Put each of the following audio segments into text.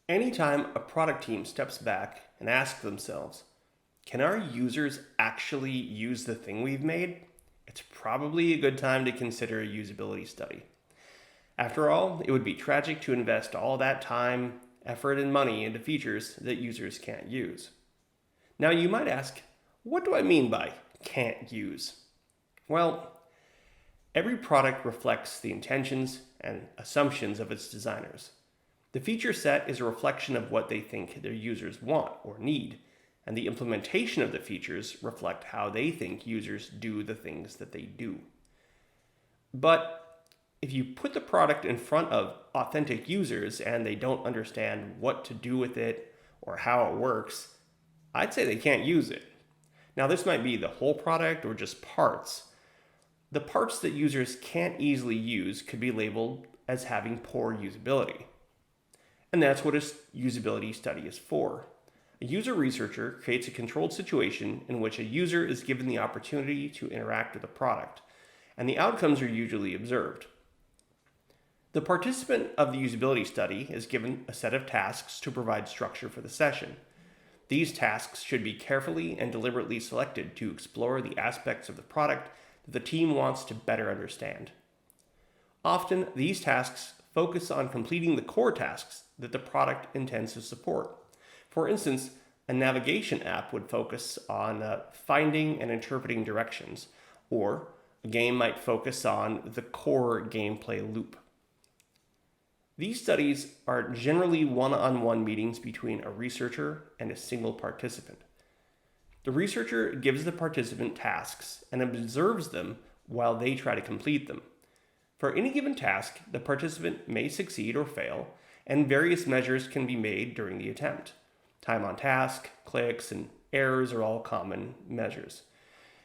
Anytime a product team steps back and asks themselves, can our users actually use the thing we've made? It's probably a good time to consider a usability study. After all, it would be tragic to invest all that time, effort, and money into features that users can't use. Now, you might ask, what do I mean by can't use? Well, every product reflects the intentions and assumptions of its designers. The feature set is a reflection of what they think their users want or need, and the implementation of the features reflect how they think users do the things that they do. But if you put the product in front of authentic users and they don't understand what to do with it or how it works, I'd say they can't use it. Now, this might be the whole product or just parts. The parts that users can't easily use could be labeled as having poor usability. And that's what a usability study is for. A user researcher creates a controlled situation in which a user is given the opportunity to interact with a product, and the outcomes are usually observed. The participant of the usability study is given a set of tasks to provide structure for the session. These tasks should be carefully and deliberately selected to explore the aspects of the product that the team wants to better understand. Often, these tasks focus on completing the core tasks that the product intends to support. For instance, a navigation app would focus on finding and interpreting directions, or a game might focus on the core gameplay loop. These studies are generally one-on-one meetings between a researcher and a single participant. The researcher gives the participant tasks and observes them while they try to complete them. For any given task, the participant may succeed or fail, and various measures can be made during the attempt. Time on task, clicks, and errors are all common measures.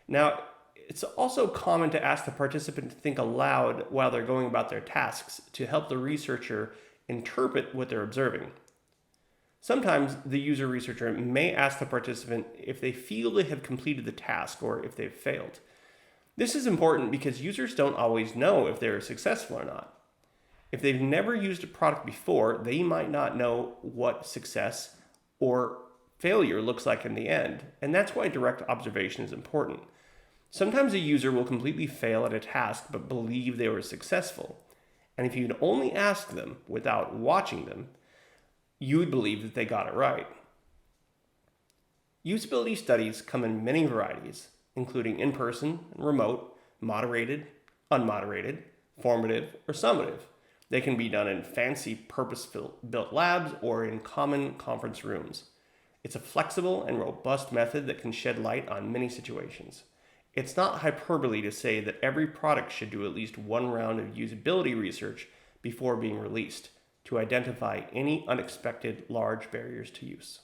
Now, it's also common to ask the participant to think aloud while they're going about their tasks to help the researcher interpret what they're observing. Sometimes the user researcher may ask the participant if they feel they have completed the task or if they've failed. This is important because users don't always know if they're successful or not. If they've never used a product before, they might not know what success or failure looks like in the end, and that's why direct observation is important. Sometimes a user will completely fail at a task but believe they were successful, and if you'd only ask them without watching them, you would believe that they got it right. Usability studies come in many varieties, including in-person, remote, moderated, unmoderated, formative, or summative. They can be done in fancy purpose-built labs or in common conference rooms. It's a flexible and robust method that can shed light on many situations. It's not hyperbole to say that every product should do at least one round of usability research before being released to identify any unexpected large barriers to use.